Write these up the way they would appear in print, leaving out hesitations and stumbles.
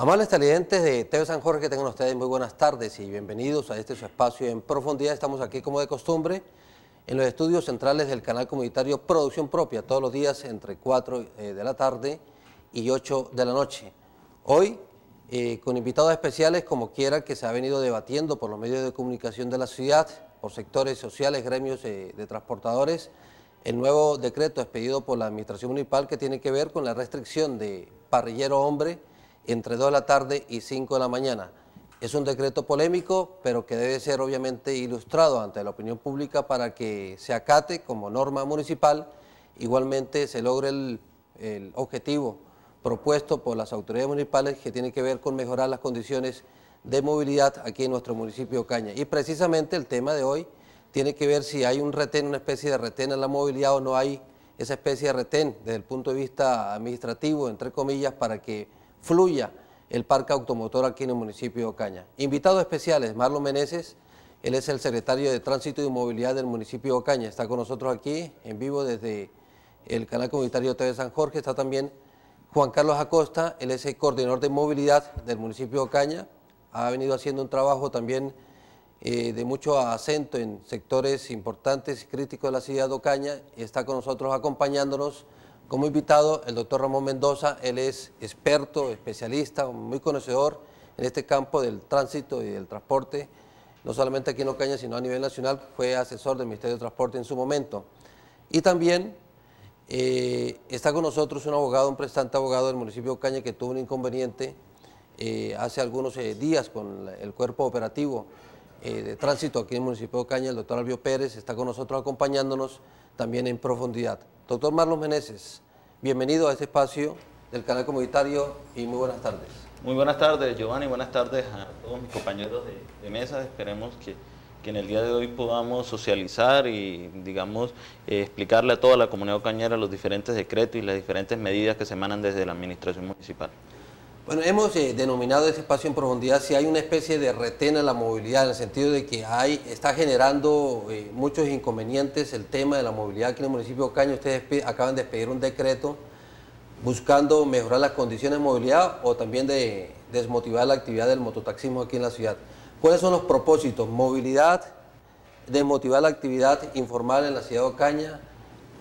Amables televidentes de TV San Jorge, que tengan ustedes muy buenas tardes y bienvenidos a este su espacio en profundidad. Estamos aquí como de costumbre en los estudios centrales del canal comunitario Producción Propia, todos los días entre 4 de la tarde y 8 de la noche. Hoy con invitados especiales, como quiera, que se ha venido debatiendo por los medios de comunicación de la ciudad, por sectores sociales, gremios de transportadores, el nuevo decreto expedido por la Administración Municipal que tiene que ver con la restricción de parrillero hombre entre 2 de la tarde y 5 de la mañana. Es un decreto polémico, pero que debe ser obviamente ilustrado ante la opinión pública para que se acate como norma municipal. Igualmente se logre el objetivo propuesto por las autoridades municipales que tiene que ver con mejorar las condiciones de movilidad aquí en nuestro municipio de Ocaña. Y precisamente el tema de hoy tiene que ver si hay un retén, una especie de retén en la movilidad o no hay esa especie de retén desde el punto de vista administrativo, entre comillas, para que fluya el parque automotor aquí en el municipio de Ocaña. Invitados especiales, Marlon Meneses, él es el secretario de Tránsito y Movilidad del municipio de Ocaña, está con nosotros aquí en vivo desde el canal comunitario TV San Jorge. Está también Juan Carlos Acosta, él es el coordinador de movilidad del municipio de Ocaña, ha venido haciendo un trabajo también de mucho acento en sectores importantes y críticos de la ciudad de Ocaña, y está con nosotros acompañándonos como invitado el doctor Ramón Mendoza. Él es experto, especialista, muy conocedor en este campo del tránsito y del transporte, no solamente aquí en Ocaña, sino a nivel nacional. Fue asesor del Ministerio de Transporte en su momento. Y también está con nosotros un abogado, un prestante abogado del municipio de Ocaña que tuvo un inconveniente hace algunos días con el cuerpo operativo de tránsito aquí en el municipio de Ocaña. El doctor Albio Pérez está con nosotros acompañándonos también en profundidad. Doctor Marlon Meneses, bienvenido a este espacio del canal comunitario y muy buenas tardes. Muy buenas tardes, Giovanni, buenas tardes a todos mis compañeros de mesa. Esperemos que en el día de hoy podamos socializar y, digamos, explicarle a toda la comunidad ocañera los diferentes decretos y las diferentes medidas que se emanan desde la administración municipal. Bueno, hemos denominado este espacio en profundidad si hay una especie de retén a la movilidad, en el sentido de que está generando muchos inconvenientes el tema de la movilidad aquí en el municipio de Ocaña. Ustedes acaban de expedir un decreto buscando mejorar las condiciones de movilidad o también de desmotivar la actividad del mototaxismo aquí en la ciudad. ¿Cuáles son los propósitos? Movilidad, desmotivar la actividad informal en la ciudad de Ocaña.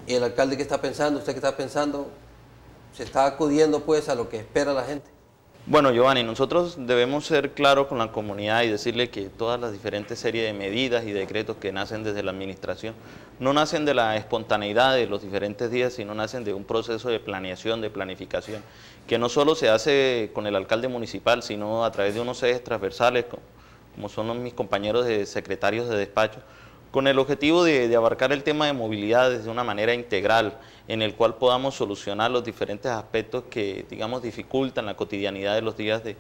¿El alcalde qué está pensando? ¿Usted qué está pensando? ¿Se está acudiendo pues a lo que espera la gente? Bueno, Giovanni, nosotros debemos ser claros con la comunidad y decirle que todas las diferentes series de medidas y decretos que nacen desde la administración no nacen de la espontaneidad de los diferentes días, sino nacen de un proceso de planeación, de planificación, que no solo se hace con el alcalde municipal, sino a través de unos ejes transversales, como son mis compañeros de secretarios de despacho, con el objetivo de abarcar el tema de movilidad desde una manera integral, en el cual podamos solucionar los diferentes aspectos que, digamos, dificultan la cotidianidad de los días de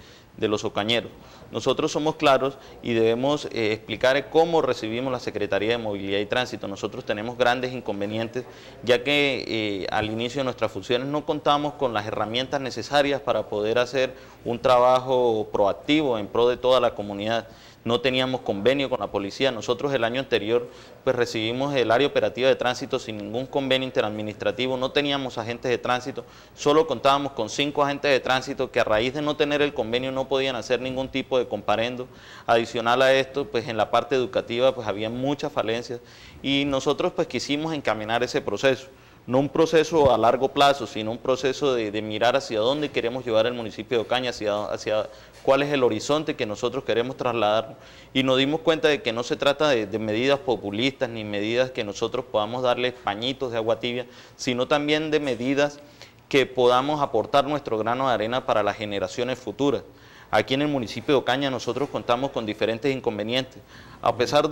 los ocañeros. Nosotros somos claros y debemos explicar cómo recibimos la Secretaría de Movilidad y Tránsito. Nosotros tenemos grandes inconvenientes, ya que al inicio de nuestras funciones no contamos con las herramientas necesarias para poder hacer un trabajo proactivo en pro de toda la comunidad. No teníamos convenio con la policía. Nosotros el año anterior pues recibimos el área operativa de tránsito sin ningún convenio interadministrativo, no teníamos agentes de tránsito, solo contábamos con 5 agentes de tránsito que a raíz de no tener el convenio no podían hacer ningún tipo de comparendo. Adicional a esto, pues en la parte educativa pues había muchas falencias y nosotros pues quisimos encaminar ese proceso. No un proceso a largo plazo, sino un proceso de mirar hacia dónde queremos llevar el municipio de Ocaña, hacia cuál es el horizonte que nosotros queremos trasladar. Y nos dimos cuenta de que no se trata de medidas populistas ni medidas que nosotros podamos darles pañitos de agua tibia, sino también de medidas que podamos aportar nuestro grano de arena para las generaciones futuras. Aquí en el municipio de Ocaña nosotros contamos con diferentes inconvenientes. A pesar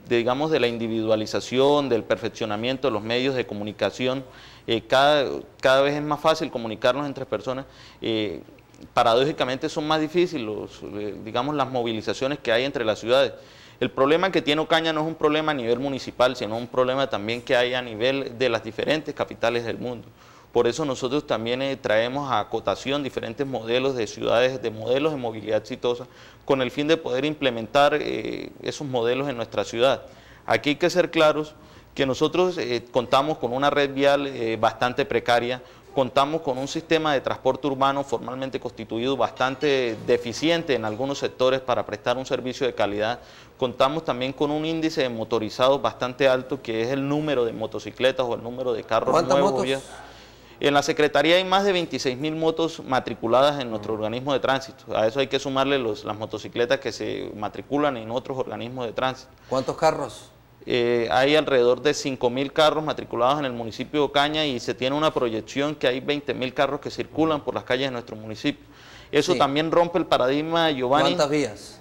digamos, de la individualización, del perfeccionamiento de los medios de comunicación, cada vez es más fácil comunicarnos entre personas. Paradójicamente son más difíciles digamos, las movilizaciones que hay entre las ciudades. El problema que tiene Ocaña no es un problema a nivel municipal, sino un problema también que hay a nivel de las diferentes capitales del mundo. Por eso nosotros también traemos a acotación diferentes modelos de ciudades, de modelos de movilidad exitosa, con el fin de poder implementar esos modelos en nuestra ciudad. Aquí hay que ser claros que nosotros contamos con una red vial bastante precaria, contamos con un sistema de transporte urbano formalmente constituido bastante deficiente en algunos sectores para prestar un servicio de calidad. Contamos también con un índice de motorizados bastante alto, que es el número de motocicletas o el número de carros nuevos. ¿Cuántas motos? En la Secretaría hay más de 26.000 motos matriculadas en nuestro organismo de tránsito. A eso hay que sumarle las motocicletas que se matriculan en otros organismos de tránsito. ¿Cuántos carros? Hay alrededor de 5.000 carros matriculados en el municipio de Ocaña y se tiene una proyección que hay 20.000 carros que circulan por las calles de nuestro municipio. Eso también rompe el paradigma, Giovanni. ¿Cuántas vías?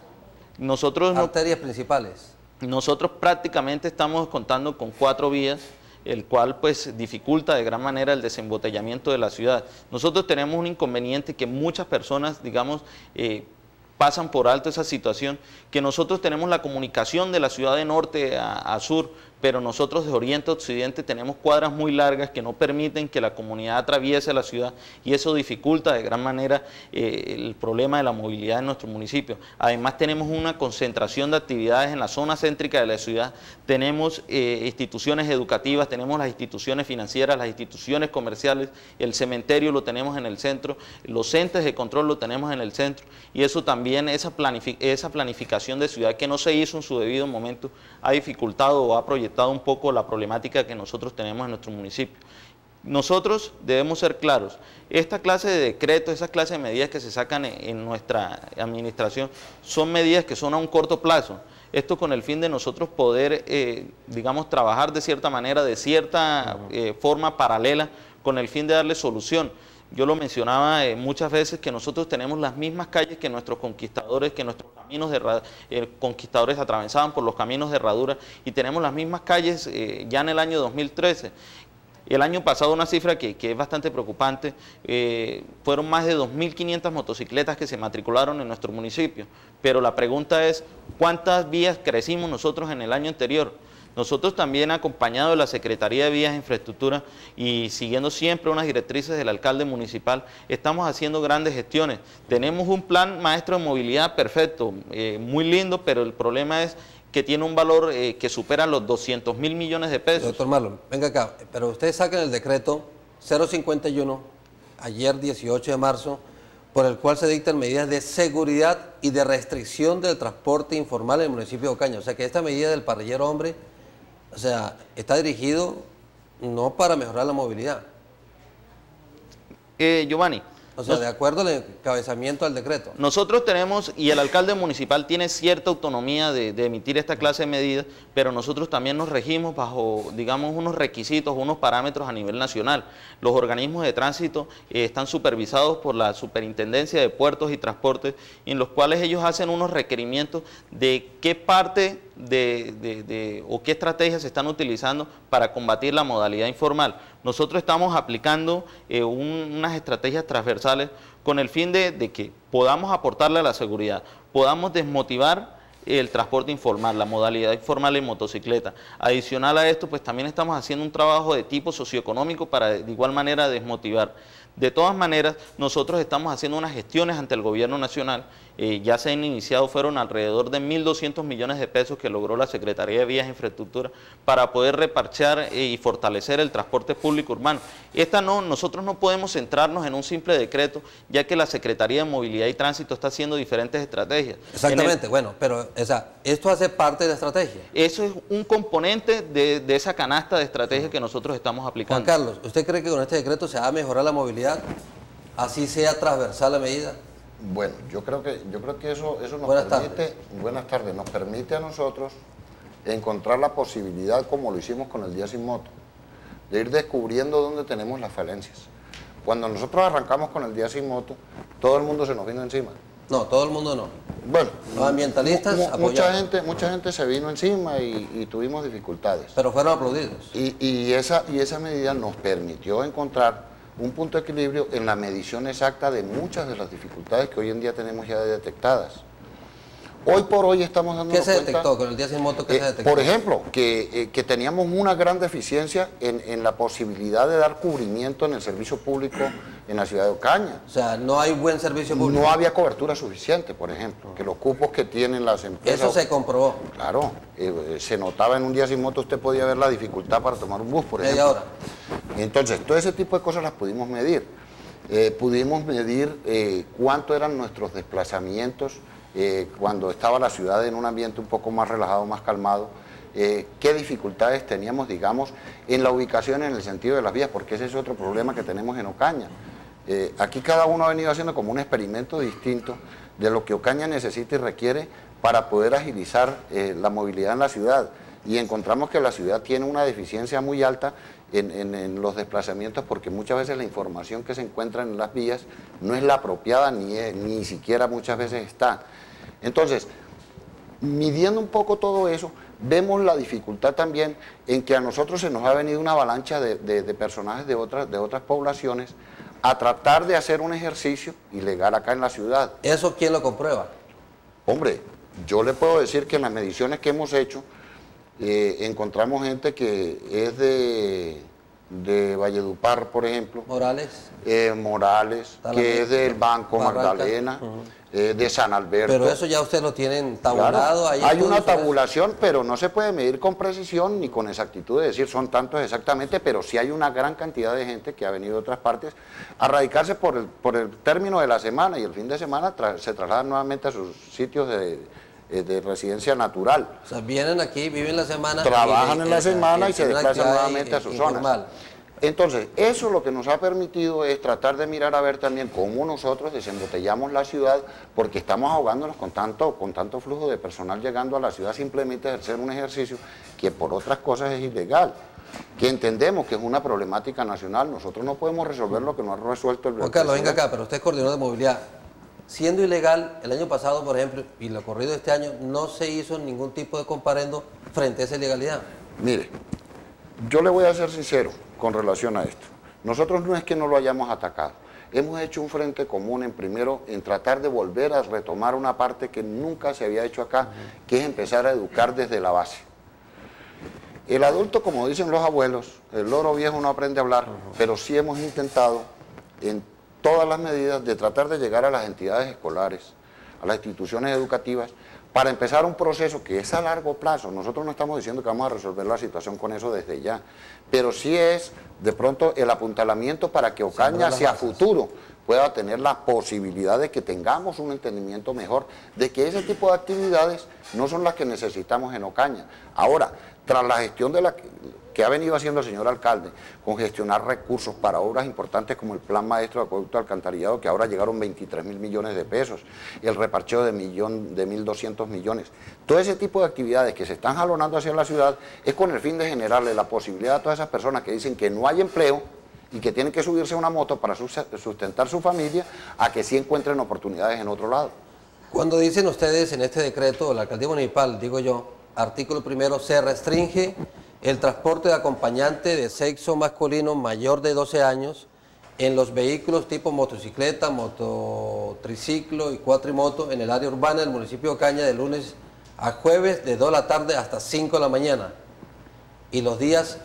Nosotros arterias principales. Nosotros prácticamente estamos contando con 4 vías, el cual pues dificulta de gran manera el desembotellamiento de la ciudad. Nosotros tenemos un inconveniente que muchas personas, digamos, pasan por alto esa situación, que nosotros tenemos la comunicación de la ciudad de norte a sur, pero nosotros de oriente a occidente tenemos cuadras muy largas que no permiten que la comunidad atraviese la ciudad y eso dificulta de gran manera el problema de la movilidad en nuestro municipio. Además tenemos una concentración de actividades en la zona céntrica de la ciudad, tenemos instituciones educativas, tenemos las instituciones financieras, las instituciones comerciales, el cementerio lo tenemos en el centro, los entes de control lo tenemos en el centro y eso también, esa planificación de ciudad que no se hizo en su debido momento ha dificultado o ha proyectado un poco la problemática que nosotros tenemos en nuestro municipio. Nosotros debemos ser claros, esta clase de decretos, esa clase de medidas que se sacan en nuestra administración son medidas que son a un corto plazo. Esto con el fin de nosotros poder, digamos, trabajar de cierta manera, de cierta forma paralela, con el fin de darle solución. Yo lo mencionaba muchas veces que nosotros tenemos las mismas calles que nuestros conquistadores, que nuestros caminos de conquistadores atravesaban por los caminos de herradura y tenemos las mismas calles ya en el año 2013. El año pasado una cifra que es bastante preocupante, fueron más de 2.500 motocicletas que se matricularon en nuestro municipio, pero la pregunta es, ¿cuántas vías crecimos nosotros en el año anterior? Nosotros también, acompañado de la Secretaría de Vías e Infraestructura y siguiendo siempre unas directrices del alcalde municipal, estamos haciendo grandes gestiones. Tenemos un plan maestro de movilidad perfecto, muy lindo, pero el problema es que tiene un valor que supera los 200.000 millones de pesos. Doctor Marlon, venga acá, pero ustedes sacan el decreto 051, ayer 18 de marzo, por el cual se dictan medidas de seguridad y de restricción del transporte informal en el municipio de Ocaña. O sea que esta medida del parrillero hombre, o sea, está dirigido no para mejorar la movilidad. Giovanni. O sea, de acuerdo al encabezamiento del decreto. Nosotros tenemos, y el alcalde municipal tiene cierta autonomía de emitir esta clase de medidas, pero nosotros también nos regimos bajo, digamos, unos requisitos, unos parámetros a nivel nacional. Los organismos de tránsito están supervisados por la Superintendencia de Puertos y Transportes, en los cuales ellos hacen unos requerimientos de qué parte o qué estrategias se están utilizando para combatir la modalidad informal. Nosotros estamos aplicando unas estrategias transversales con el fin de que podamos aportarle a la seguridad, podamos desmotivar el transporte informal, la modalidad informal en motocicleta. Adicional a esto, pues también estamos haciendo un trabajo de tipo socioeconómico para de igual manera desmotivar. De todas maneras, nosotros estamos haciendo unas gestiones ante el gobierno nacional, ya se han iniciado, fueron alrededor de 1.200 millones de pesos que logró la Secretaría de Vías e Infraestructura para poder reparchar y fortalecer el transporte público urbano. Nosotros no podemos centrarnos en un simple decreto, ya que la Secretaría de Movilidad y Tránsito está haciendo diferentes estrategias. Exactamente, bueno, pero esto hace parte de la estrategia. Eso es un componente de esa canasta de estrategia que nosotros estamos aplicando. Juan Carlos, ¿usted cree que con este decreto se va a mejorar la movilidad, así sea transversal la medida? Bueno, yo creo que eso nos permite, buenas tardes, nos permite a nosotros encontrar la posibilidad, como lo hicimos con el Día Sin Moto, de ir descubriendo dónde tenemos las falencias. Cuando nosotros arrancamos con el Día Sin Moto, todo el mundo se nos vino encima. No, todo el mundo no. Bueno, los ambientalistas mucha gente se vino encima y tuvimos dificultades. Pero fueron aplaudidos. Y esa medida nos permitió encontrar un punto de equilibrio en la medición exacta de muchas de las dificultades que hoy en día tenemos ya detectadas. Hoy por hoy estamos dando cuenta... ¿Qué se detectó con el Día Sin Moto? ¿Qué se detectó? Por ejemplo, que teníamos una gran deficiencia en la posibilidad de dar cubrimiento en el servicio público en la ciudad de Ocaña. O sea, no hay buen servicio público. No había cobertura suficiente, por ejemplo, que los cupos que tienen las empresas... Eso se comprobó. Claro, se notaba en un Día Sin Moto, usted podía ver la dificultad para tomar un bus, por ejemplo. Media hora. Entonces, todo ese tipo de cosas las pudimos medir. Pudimos medir cuánto eran nuestros desplazamientos cuando estaba la ciudad en un ambiente un poco más relajado, más calmado, qué dificultades teníamos, digamos, en la ubicación en el sentido de las vías, porque ese es otro problema que tenemos en Ocaña. Aquí cada uno ha venido haciendo como un experimento distinto de lo que Ocaña necesita y requiere para poder agilizar la movilidad en la ciudad. Y encontramos que la ciudad tiene una deficiencia muy alta en los desplazamientos, porque muchas veces la información que se encuentra en las vías no es la apropiada, ni siquiera muchas veces está. Entonces, midiendo un poco todo eso, vemos la dificultad también en que a nosotros se nos ha venido una avalancha de personajes de otras poblaciones a tratar de hacer un ejercicio ilegal acá en la ciudad. ¿Eso quién lo comprueba? Hombre, yo le puedo decir que en las mediciones que hemos hecho, encontramos gente que es de Valledupar, por ejemplo. Morales. Morales, que es del Banco Magdalena, de San Alberto. Pero eso ya ustedes lo tienen tabulado. Claro, hay una tabulación, pero no se puede medir con precisión ni con exactitud de decir son tantos exactamente, pero sí hay una gran cantidad de gente que ha venido de otras partes a radicarse por el término de la semana, y el fin de semana se trasladan nuevamente a sus sitios de residencia natural. O sea, vienen aquí, viven la semana. Trabajan en la semana y se desplazan nuevamente a sus zonas. Entonces, eso lo que nos ha permitido es tratar de mirar a ver también cómo nosotros desembotellamos la ciudad, porque estamos ahogándonos con tanto flujo de personal llegando a la ciudad simplemente a ejercer un ejercicio que por otras cosas es ilegal, que entendemos que es una problemática nacional. Nosotros no podemos resolver lo que no ha resuelto el... Juan Carlos, venga acá, pero usted es coordinador de movilidad. Siendo ilegal, el año pasado, por ejemplo, y lo corrido de este año, no se hizo ningún tipo de comparendo frente a esa ilegalidad. Mire, yo le voy a ser sincero con relación a esto. Nosotros no es que no lo hayamos atacado. Hemos hecho un frente común en tratar de volver a retomar una parte que nunca se había hecho acá, que es empezar a educar desde la base. El adulto, como dicen los abuelos, el loro viejo no aprende a hablar, pero sí hemos intentado en todas las medidas de tratar de llegar a las entidades escolares, a las instituciones educativas, para empezar un proceso que es a largo plazo. Nosotros no estamos diciendo que vamos a resolver la situación con eso desde ya, pero sí es de pronto el apuntalamiento para que Ocaña hacia futuro pueda tener la posibilidad de que tengamos un entendimiento mejor de que ese tipo de actividades no son las que necesitamos en Ocaña. Ahora, tras la gestión que ha venido haciendo el señor alcalde, con gestionar recursos para obras importantes como el Plan Maestro de Acueducto Alcantarillado, que ahora llegaron 23.000 millones de pesos, el reparcheo de 1.200 millones. Todo ese tipo de actividades que se están jalonando hacia la ciudad es con el fin de generarle la posibilidad a todas esas personas que dicen que no hay empleo y que tienen que subirse a una moto para sustentar su familia, a que sí encuentren oportunidades en otro lado. Cuando dicen ustedes en este decreto, la alcaldía municipal, digo yo, artículo primero, se restringe el transporte de acompañante de sexo masculino mayor de 12 años en los vehículos tipo motocicleta, mototriciclo y cuatrimoto en el área urbana del municipio de Ocaña de lunes a jueves de 2 de la tarde hasta 5 de la mañana, y los días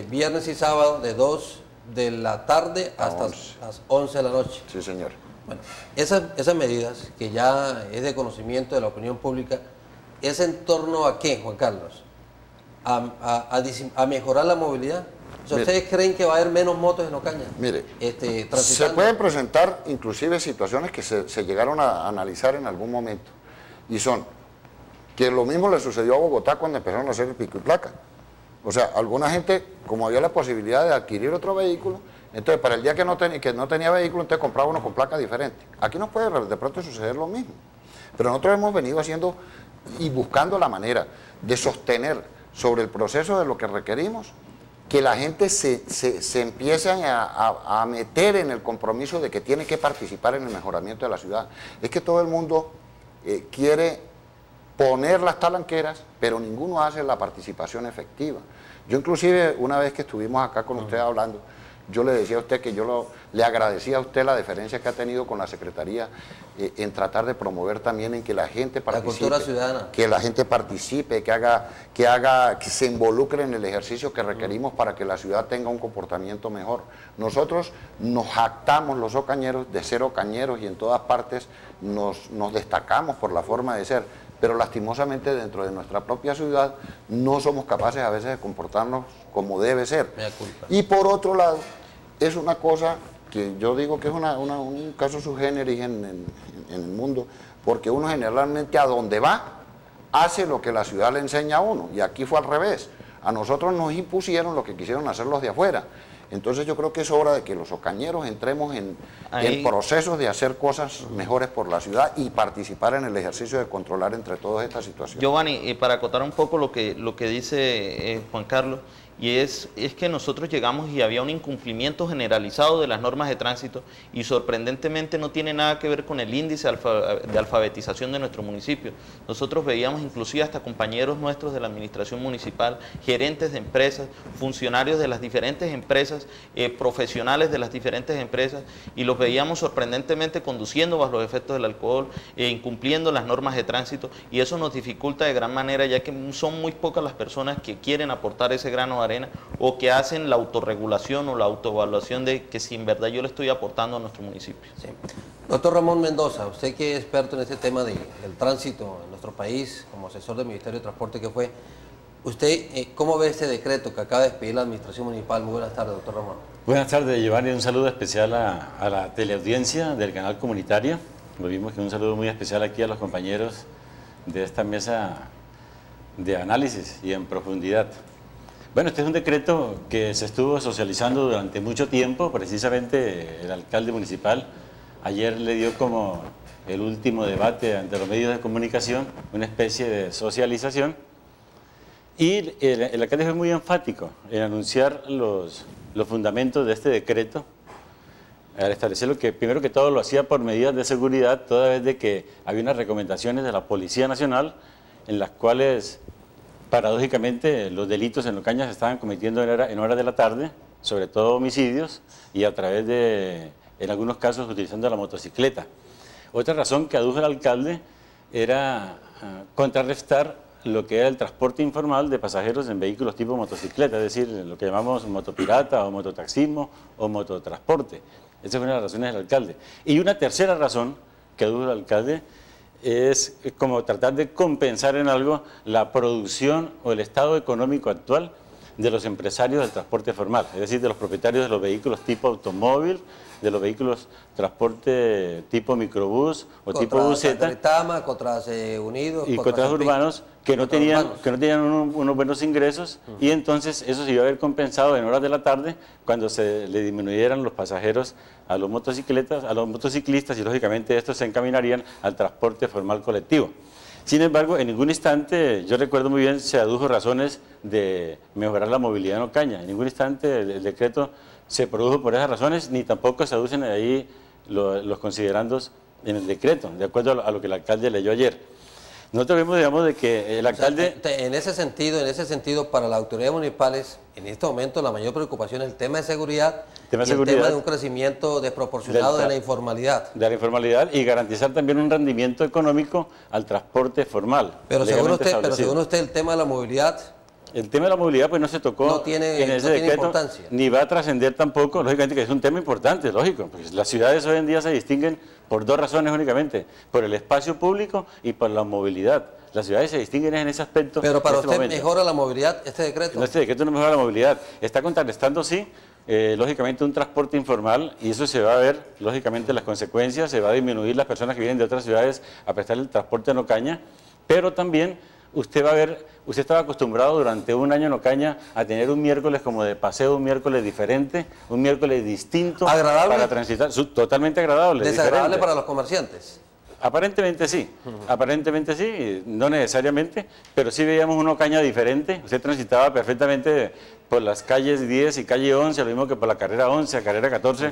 viernes y sábado de 2 de la tarde hasta las 11 de la noche. Sí, señor. Bueno, esas medidas, que ya es de conocimiento de la opinión pública, ¿es en torno a qué, Juan Carlos? ¿A mejorar la movilidad? O sea, ¿ustedes creen que va a haber menos motos en Ocaña? Mire, se pueden presentar inclusive situaciones que se llegaron a analizar en algún momento, y son que lo mismo le sucedió a Bogotá cuando empezaron a hacer el pico y placa. O sea, alguna gente, como había la posibilidad de adquirir otro vehículo, entonces para el día que no tenía vehículo, entonces compraba uno con placa diferente. Aquí no puede de pronto suceder lo mismo. Pero nosotros hemos venido haciendo y buscando la manera de sostener sobre el proceso de lo que requerimos, que la gente se empiece a meter en el compromiso de que tiene que participar en el mejoramiento de la ciudad. Es que todo el mundo quiere poner las talanqueras, pero ninguno hace la participación efectiva. Yo inclusive, una vez que estuvimos acá con usted hablando, yo le decía a usted que le agradecía a usted la deferencia que ha tenido con la Secretaría en tratar de promover también en que la gente participe, la cultura ciudadana, que la gente participe, que se involucre en el ejercicio que requerimos para que la ciudad tenga un comportamiento mejor. Nosotros nos jactamos los ocañeros de ser ocañeros y en todas partes nos destacamos por la forma de ser, pero lastimosamente dentro de nuestra propia ciudad no somos capaces a veces de comportarnos como debe ser. Y por otro lado, es una cosa que yo digo que es un caso sui generis en el mundo, porque uno generalmente a donde va hace lo que la ciudad le enseña a uno, y aquí fue al revés. A nosotros nos impusieron lo que quisieron hacer los de afuera. Entonces yo creo que es hora de que los ocañeros entremos en procesos de hacer cosas mejores por la ciudad y participar en el ejercicio de controlar entre todas estas situaciones. Giovanni, para acotar un poco lo que dice Juan Carlos, y es que nosotros llegamos y había un incumplimiento generalizado de las normas de tránsito y sorprendentemente no tiene nada que ver con el índice de alfabetización de nuestro municipio. Nosotros veíamos inclusive hasta compañeros nuestros de la administración municipal, gerentes de empresas, funcionarios de las diferentes empresas, profesionales de las diferentes empresas, y los veíamos sorprendentemente conduciendo bajo los efectos del alcohol, incumpliendo las normas de tránsito, y eso nos dificulta de gran manera, ya que son muy pocas las personas que quieren aportar ese grano de arena o que hacen la autorregulación o la autoevaluación de que si en verdad yo le estoy aportando a nuestro municipio. Sí. Doctor Ramón Mendoza, usted que es experto en este tema del tránsito en nuestro país, como asesor del Ministerio de Transporte que fue, ¿usted cómo ve este decreto que acaba de expedir la Administración Municipal? Muy buenas tardes, doctor Ramón. Buenas tardes, Giovanni. Un saludo especial a la teleaudiencia del canal comunitario. Lo vimos que un saludo muy especial aquí a los compañeros de esta mesa de análisis y en profundidad. Bueno, este es un decreto que se estuvo socializando durante mucho tiempo. Precisamente el alcalde municipal ayer le dio como el último debate ante los medios de comunicación, una especie de socialización. Y el alcalde fue muy enfático en anunciar los fundamentos de este decreto, al establecer lo que primero que todo lo hacía por medidas de seguridad, toda vez de que había unas recomendaciones de la Policía Nacional en las cuales paradójicamente los delitos en Ocaña se estaban cometiendo en horas de la tarde, sobre todo homicidios, y a través de, en algunos casos, utilizando la motocicleta. Otra razón que adujo el alcalde era contrarrestar lo que era el transporte informal de pasajeros en vehículos tipo motocicleta, es decir, lo que llamamos motopirata o mototaxismo o mototransporte. Esa fue una de las razones del alcalde. Y una tercera razón que adujo el alcalde es como tratar de compensar en algo la producción o el estado económico actual de los empresarios del transporte formal, es decir, de los propietarios de los vehículos tipo automóvil, de los vehículos transporte tipo microbús o tipo buseta, Contras Unidos y contras urbanos que no tenían unos buenos ingresos, y entonces eso se iba a ver compensado en horas de la tarde cuando se le disminuyeran los pasajeros a los motociclistas, y lógicamente estos se encaminarían al transporte formal colectivo. Sin embargo, en ningún instante, yo recuerdo muy bien, se adujo razones de mejorar la movilidad en Ocaña. En ningún instante el decreto se produjo por esas razones, ni tampoco se aducen ahí los considerandos en el decreto, de acuerdo a lo que el alcalde leyó ayer. Nosotros vemos, digamos, de que el alcalde... O sea, en ese sentido, para las autoridades municipales, en este momento la mayor preocupación es el tema de seguridad, el tema de un crecimiento desproporcionado de la informalidad. De la informalidad, y garantizar también un rendimiento económico al transporte formal. Pero según usted, el tema de la movilidad... El tema de la movilidad pues no se tocó en ese decreto, ni va a trascender tampoco, lógicamente que es un tema importante, lógico, porque las ciudades hoy en día se distinguen por dos razones únicamente, por el espacio público y por la movilidad. Las ciudades se distinguen en ese aspecto. Pero para usted mejora la movilidad este decreto. No, este decreto no mejora la movilidad, está contrarrestando sí, lógicamente un transporte informal, y eso se va a ver, lógicamente las consecuencias, se va a disminuir las personas que vienen de otras ciudades a prestar el transporte en Ocaña, pero también usted va a ver, usted estaba acostumbrado durante un año en Ocaña a tener un miércoles como de paseo, un miércoles diferente, un miércoles distinto. ¿Agradable? Para transitar, totalmente agradable. ¿Desagradable diferente para los comerciantes? Aparentemente sí, no necesariamente, pero sí veíamos una Ocaña diferente. Usted transitaba perfectamente por las calles 10 y calle 11, lo mismo que por la carrera 11, carrera 14,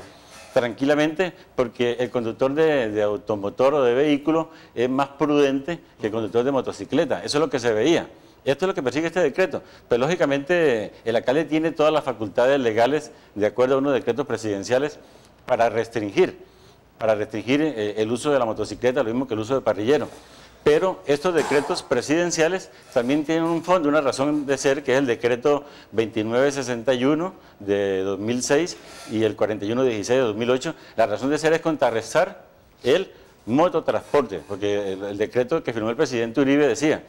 tranquilamente, porque el conductor de automotor o de vehículo es más prudente que el conductor de motocicleta. Eso es lo que se veía. Esto es lo que persigue este decreto. Pero lógicamente el alcalde tiene todas las facultades legales, de acuerdo a unos decretos presidenciales, para restringir el uso de la motocicleta, lo mismo que el uso de parrillero. Pero estos decretos presidenciales también tienen un fondo, una razón de ser, que es el decreto 2961 de 2006 y el 4116 de 2008. La razón de ser es contrarrestar el mototransporte, porque el decreto que firmó el presidente Uribe decía,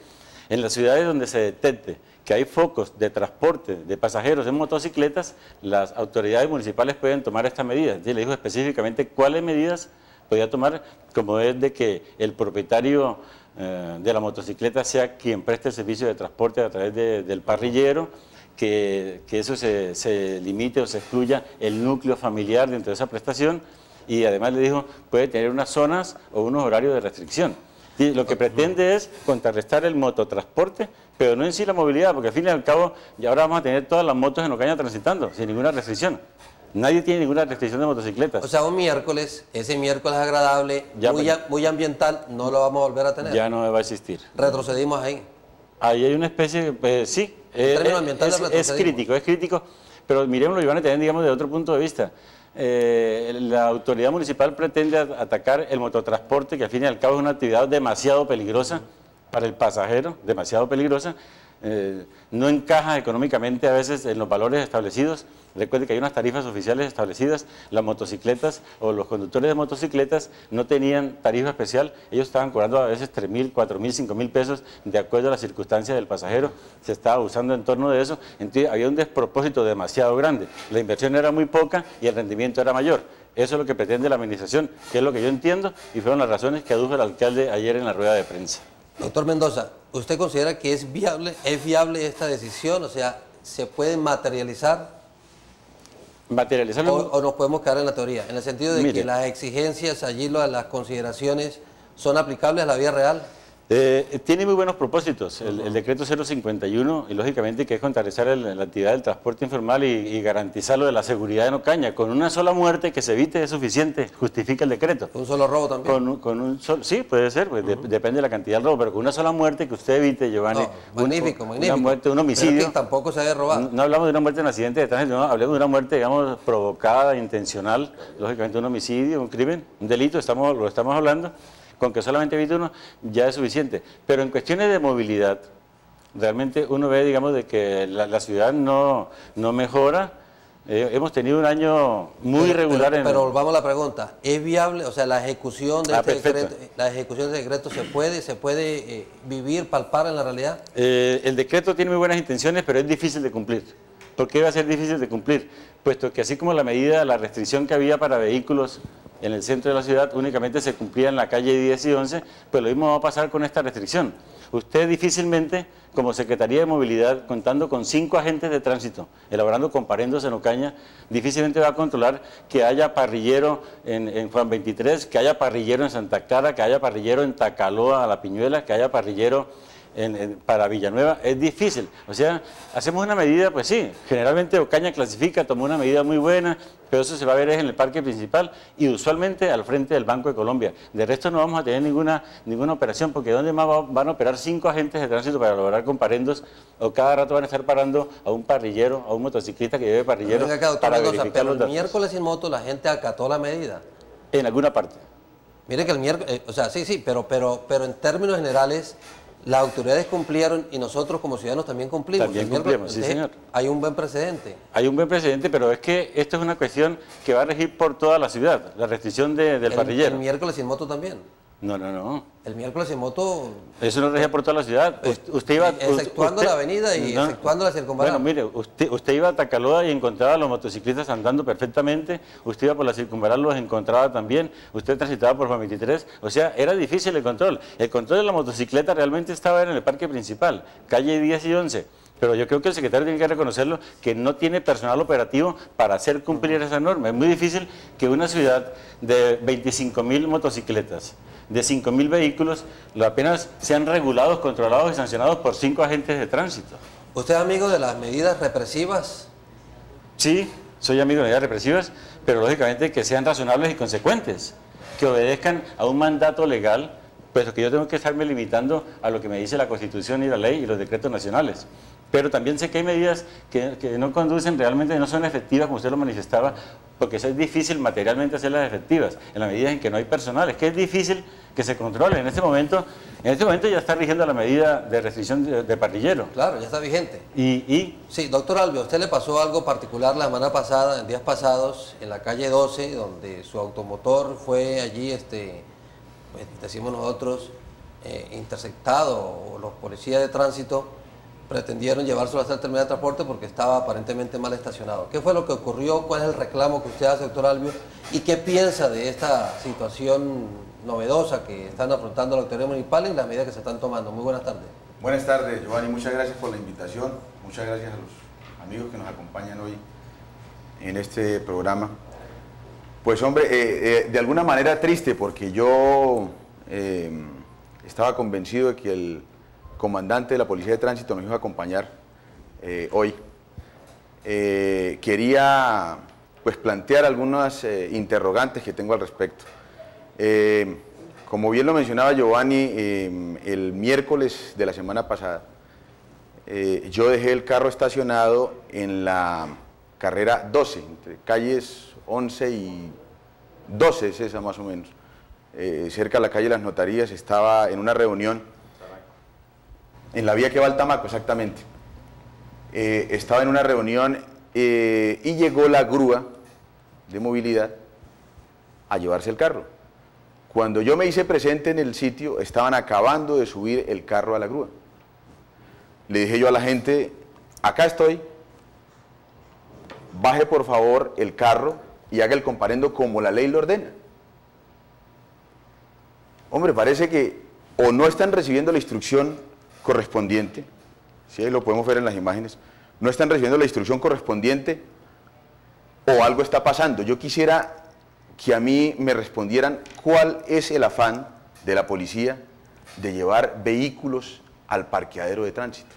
en las ciudades donde se detecte que hay focos de transporte de pasajeros en motocicletas, las autoridades municipales pueden tomar estas medidas. Y le dijo específicamente cuáles medidas podía tomar, como es de que el propietario de la motocicleta sea quien preste el servicio de transporte a través del parrillero, que eso se limite o se excluya el núcleo familiar dentro de esa prestación, y además le dijo, puede tener unas zonas o unos horarios de restricción. Y lo que pretende es contrarrestar el mototransporte, pero no en sí la movilidad, porque al fin y al cabo, ya ahora vamos a tener todas las motos en Ocaña transitando, sin ninguna restricción. Nadie tiene ninguna restricción de motocicletas. O sea, un miércoles, ese miércoles agradable, muy ambiental, no lo vamos a volver a tener. Ya no va a existir. Retrocedimos ahí. Ahí hay una especie, sí, es crítico, pero miremoslo y van a tener, digamos, de otro punto de vista. La autoridad municipal pretende atacar el mototransporte, que al fin y al cabo es una actividad demasiado peligrosa para el pasajero, demasiado peligrosa, no encaja económicamente a veces en los valores establecidos. Recuerde que hay unas tarifas oficiales establecidas, las motocicletas o los conductores de motocicletas no tenían tarifa especial, ellos estaban cobrando a veces 3.000, 4.000, 5.000 pesos de acuerdo a las circunstancias del pasajero, se estaba abusando en torno de eso, entonces había un despropósito demasiado grande, la inversión era muy poca y el rendimiento era mayor. Eso es lo que pretende la administración, que es lo que yo entiendo y fueron las razones que adujo el alcalde ayer en la rueda de prensa. Doctor Mendoza, ¿usted considera que es viable esta decisión? O sea, ¿se puede materializar? ¿O nos podemos quedar en la teoría? En el sentido de que las exigencias, allí las consideraciones, ¿son aplicables a la vida real? Tiene muy buenos propósitos, el decreto 051, y lógicamente que es contrarrestar la actividad del transporte informal y garantizar lo de la seguridad en Ocaña. Con una sola muerte que se evite es suficiente, justifica el decreto. ¿Un solo robo también? Sí, puede ser, pues depende de la cantidad del robo, pero con una sola muerte que usted evite, Giovanni. Magnífico. Una muerte, un homicidio. Pero que tampoco se debe robar. No hablamos de una muerte en accidente de tránsito, no, hablamos de una muerte, digamos, provocada, intencional, lógicamente un homicidio, un crimen, un delito, lo estamos hablando. Con que solamente evite uno ya es suficiente. Pero en cuestiones de movilidad, realmente uno ve, digamos, de que la ciudad no mejora. Hemos tenido un año muy irregular. Pero volvamos a la pregunta, ¿es viable, o sea, la ejecución de este decreto se puede vivir, palpar en la realidad? El decreto tiene muy buenas intenciones, pero es difícil de cumplir. ¿Por qué va a ser difícil de cumplir? Puesto que así como la restricción que había para vehículos en el centro de la ciudad únicamente se cumplía en la calle 10 y 11, pues lo mismo va a pasar con esta restricción. Usted difícilmente, como Secretaría de Movilidad, contando con 5 agentes de tránsito, elaborando comparendos en Ocaña, difícilmente va a controlar que haya parrillero en Juan 23, que haya parrillero en Santa Clara, que haya parrillero en Tacaloa, La Piñuela, que haya parrillero para Villanueva. Es difícil. O sea, hacemos una medida, pues sí, generalmente Ocaña clasifica, tomó una medida muy buena, pero eso se va a ver en el parque principal y usualmente al frente del Banco de Colombia. De resto no vamos a tener ninguna operación, porque ¿dónde más van a operar 5 agentes de tránsito para lograr comparendos? O cada rato van a estar parando a un parrillero, a un motociclista que lleve parrillero para verificar los datos. El miércoles sin moto la gente acató la medida. En alguna parte. Mire que el miércoles, o sea, sí, pero en términos generales, las autoridades cumplieron y nosotros como ciudadanos también cumplimos. También cumplimos, sí, señor. Hay un buen precedente. Hay un buen precedente, pero es que esto es una cuestión que va a regir por toda la ciudad, la restricción del parrillero. ¿El miércoles sin moto también? No. El miércoles sin moto... Eso no regía por toda la ciudad. Usted iba, exceptuando la avenida y exceptuando la circunvalar. Bueno, mire, usted iba a Tacaloa y encontraba a los motociclistas andando perfectamente, usted iba por la circunvalar, los encontraba también, usted transitaba por Juan 23, o sea, era difícil el control. El control de la motocicleta realmente estaba en el parque principal, calle 10 y 11. Pero yo creo que el secretario tiene que reconocerlo, que no tiene personal operativo para hacer cumplir esa norma. Es muy difícil que una ciudad de 25.000 motocicletas, de 5.000 vehículos, apenas sean regulados, controlados y sancionados por 5 agentes de tránsito. ¿Usted es amigo de las medidas represivas? Sí, soy amigo de medidas represivas, pero lógicamente que sean razonables y consecuentes, que obedezcan a un mandato legal, puesto que yo tengo que estarme limitando a lo que me dice la Constitución y la ley y los decretos nacionales. Pero también sé que hay medidas que no conducen, realmente no son efectivas, como usted lo manifestaba, porque es difícil materialmente hacerlas efectivas, en la medida en que no hay personal. Es que es difícil que se controle. En este momento ya está rigiendo la medida de restricción de parrillero. Claro, ya está vigente. ¿Y? Sí, doctor Albio, ¿a usted le pasó algo particular la semana pasada, en días pasados, en la calle 12, donde su automotor fue allí pues, decimos nosotros, interceptado, o los policías de tránsito pretendieron llevárselo hasta el terminal de transporte porque estaba aparentemente mal estacionado. ¿Qué fue lo que ocurrió? ¿Cuál es el reclamo que usted hace, doctor Albio? ¿Y qué piensa de esta situación novedosa que están afrontando la autoridad municipal y las medidas que se están tomando? Muy buenas tardes. Buenas tardes, Giovanni. Muchas gracias por la invitación. Muchas gracias a los amigos que nos acompañan hoy en este programa. Pues hombre, de alguna manera triste, porque yo estaba convencido de que el comandante de la Policía de Tránsito nos iba a acompañar hoy. Quería pues plantear algunas interrogantes que tengo al respecto. Como bien lo mencionaba Giovanni, el miércoles de la semana pasada, yo dejé el carro estacionado en la carrera 12, entre calles 11 y 12, es esa más o menos, cerca de la calle Las Notarías. Estaba en una reunión en la vía que va al Tamaco, exactamente. Estaba en una reunión y llegó la grúa de movilidad a llevarse el carro. Cuando yo me hice presente en el sitio, estaban acabando de subir el carro a la grúa. Le dije yo a la gente, acá estoy, baje por favor el carro y haga el comparendo como la ley lo ordena. Hombre, parece que o no están recibiendo la instrucción correspondiente, si ahí lo podemos ver en las imágenes, no están recibiendo la instrucción correspondiente o algo está pasando. Yo quisiera que a mí me respondieran cuál es el afán de la policía de llevar vehículos al parqueadero de tránsito.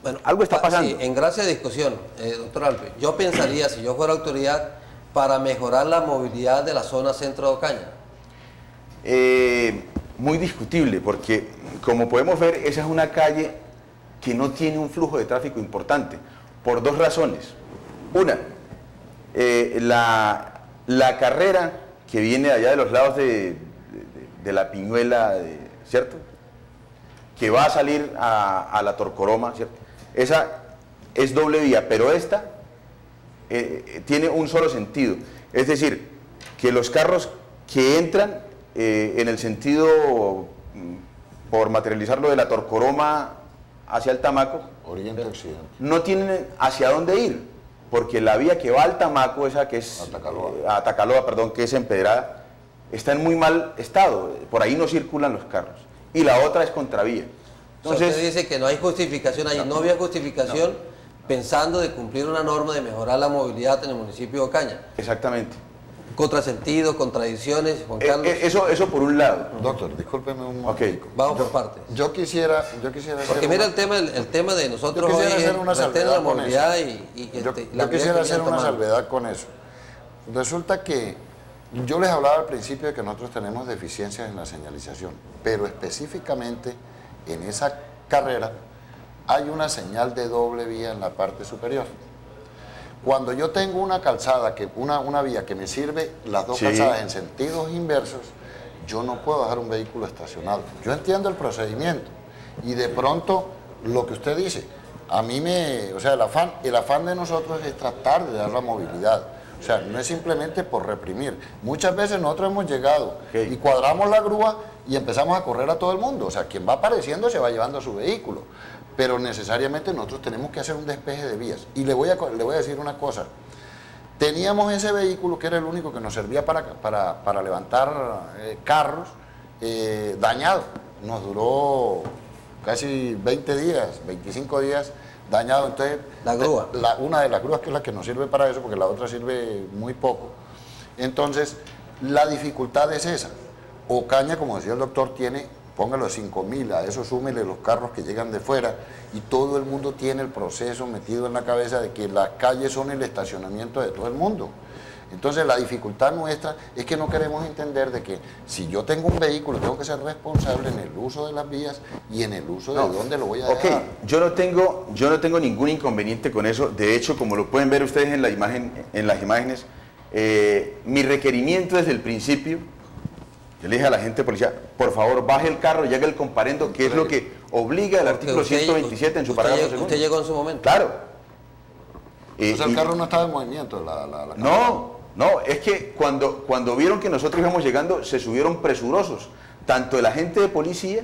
Bueno, algo está pasando. Sí, en gracia de discusión, doctor Alpe, yo pensaría, si yo fuera autoridad, para mejorar la movilidad de la zona centro de Ocaña. Muy discutible, porque como podemos ver, esa es una calle que no tiene un flujo de tráfico importante, por dos razones. Una, la carrera que viene allá de los lados de la Piñuela, ¿cierto?, que va a salir a la Torcoroma, ¿cierto?, esa es doble vía, pero esta tiene un solo sentido, es decir, que los carros que entran en el sentido, por materializarlo, de la Torcoroma hacia el Tamaco, Oriente-Occidente, no tienen hacia dónde ir, porque la vía que va al Tamaco, esa que es Atacaloa, perdón, que es empedrada, está en muy mal estado, por ahí no circulan los carros, y la otra es contravía. Entonces, usted dice que no hay justificación ahí, no había justificación pensando de cumplir una norma de mejorar la movilidad en el municipio de Ocaña. Exactamente. Contrasentido, contradicciones, Juan Carlos. Eso por un lado. Doctor, discúlpeme un momento. Okay. Vamos por partes. Yo quisiera porque mira el tema de nosotros hoy es hacer una salvedad la movilidad yo quisiera hacer una salvedad con eso. Resulta que yo les hablaba al principio de que nosotros tenemos deficiencias en la señalización, pero específicamente en esa carrera hay una señal de doble vía en la parte superior. Cuando yo tengo una calzada, una vía que me sirve las dos calzadas en sentidos inversos, yo no puedo dejar un vehículo estacionado. Yo entiendo el procedimiento y de pronto lo que usted dice, a mí o sea, el afán de nosotros es tratar de dar la movilidad. O sea, no es simplemente por reprimir. Muchas veces nosotros hemos llegado y cuadramos la grúa y empezamos a correr a todo el mundo. O sea, quien va apareciendo se va llevando su vehículo. Pero necesariamente nosotros tenemos que hacer un despeje de vías. Y le voy a decir una cosa. Teníamos ese vehículo que era el único que nos servía para levantar carros dañado. Nos duró casi 20 días, 25 días dañado. Entonces, la grúa. Una de las grúas, que es la que nos sirve para eso, porque la otra sirve muy poco. Entonces, la dificultad es esa. Ocaña, como decía el doctor, tiene, póngalo 5.000, a eso súmele los carros que llegan de fuera, y todo el mundo tiene el proceso metido en la cabeza de que las calles son el estacionamiento de todo el mundo. Entonces la dificultad nuestra es que no queremos entender de que si yo tengo un vehículo tengo que ser responsable en el uso de las vías y en el uso de dónde lo voy a dejar. Yo no tengo ningún inconveniente con eso. De hecho, como lo pueden ver ustedes en las imágenes, mi requerimiento desde el principio, yo le dije a la gente de policía, por favor baje el carro y haga el comparendo, que es lo que obliga el artículo 127 en su parágrafo segundo. ¿Usted llegó en su momento? Claro. O sea, el carro no estaba en movimiento. No, es que cuando vieron que nosotros íbamos llegando, se subieron presurosos tanto el agente de policía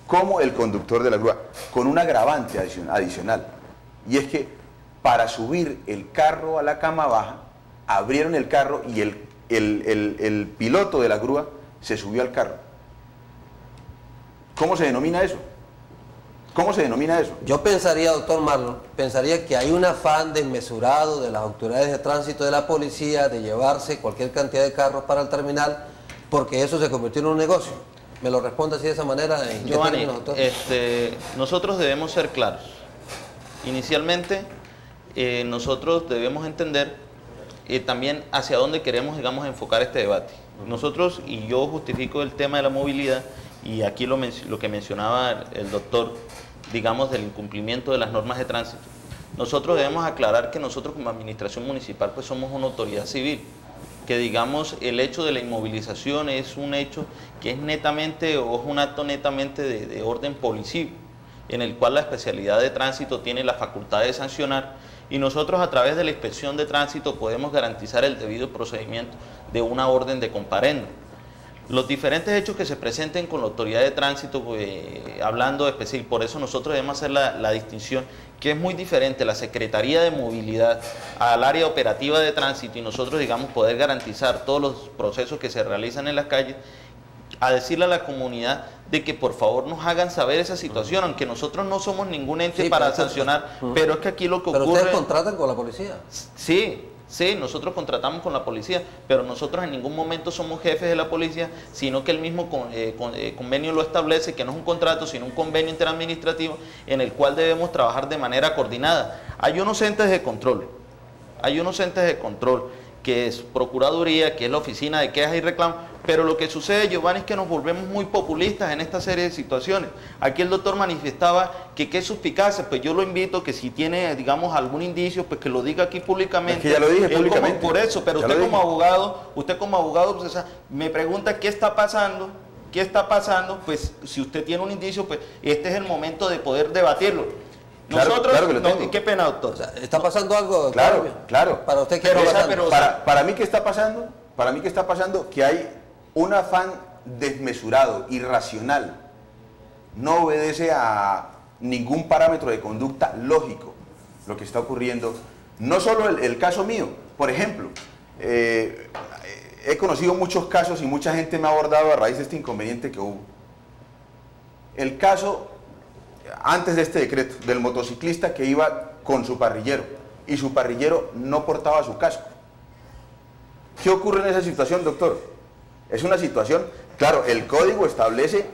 como el conductor de la grúa, con un agravante adicional. Y es que para subir el carro a la cama baja, abrieron el carro y el piloto de la grúa se subió al carro. ¿Cómo se denomina eso? ¿Cómo se denomina eso? Yo pensaría, doctor Marlon, pensaría que hay un afán desmesurado de las autoridades de tránsito de la policía de llevarse cualquier cantidad de carros para el terminal, porque eso se convirtió en un negocio. ¿Me lo responde así de esa manera? Giovanni, nosotros debemos ser claros. Inicialmente, nosotros debemos entender también hacia dónde queremos, digamos, enfocar este debate. Nosotros, y yo justifico el tema de la movilidad, y aquí lo que mencionaba el doctor, digamos, del incumplimiento de las normas de tránsito. Nosotros debemos aclarar que nosotros como administración municipal pues somos una autoridad civil, que digamos el hecho de la inmovilización es un hecho que es netamente o es un acto netamente de orden policivo, en el cual la especialidad de tránsito tiene la facultad de sancionar, y nosotros a través de la inspección de tránsito podemos garantizar el debido procedimiento de una orden de comparendo. Los diferentes hechos que se presenten con la autoridad de tránsito, hablando específico, por eso nosotros debemos hacer la distinción, que es muy diferente la Secretaría de Movilidad al área operativa de tránsito, y nosotros, digamos, poder garantizar todos los procesos que se realizan en las calles, a decirle a la comunidad de que por favor nos hagan saber esa situación, aunque nosotros no somos ningún ente para sancionar, pero es que aquí lo que ocurre... ¿Pero ustedes contratan con la policía? Sí, nosotros contratamos con la policía, pero nosotros en ningún momento somos jefes de la policía, sino que el mismo convenio lo establece, que no es un contrato, sino un convenio interadministrativo en el cual debemos trabajar de manera coordinada. Hay unos entes de control, que es Procuraduría, que es la Oficina de Quejas y Reclamos, pero lo que sucede, Giovanni, es que nos volvemos muy populistas en esta serie de situaciones. Aquí el doctor manifestaba que qué suspicacia, pues yo lo invito que si tiene, digamos, algún indicio, pues que lo diga aquí públicamente. Es que ya lo dije públicamente. Por eso, pero usted como abogado, pues, me pregunta qué está pasando, pues si usted tiene un indicio, pues este es el momento de poder debatirlo. Nosotros, claro que lo tengo. Qué pena, doctor. O sea, ¿está pasando algo? Claro. Para usted, ¿qué está pasando? Para mí, ¿qué está pasando? Para mí, ¿qué está pasando? Que hay un afán desmesurado, irracional. No obedece a ningún parámetro de conducta lógico lo que está ocurriendo. No solo el caso mío. Por ejemplo, he conocido muchos casos y mucha gente me ha abordado a raíz de este inconveniente que hubo. El caso... antes de este decreto, del motociclista que iba con su parrillero y su parrillero no portaba su casco. ¿Qué ocurre en esa situación, doctor? Es una situación, claro, el código establece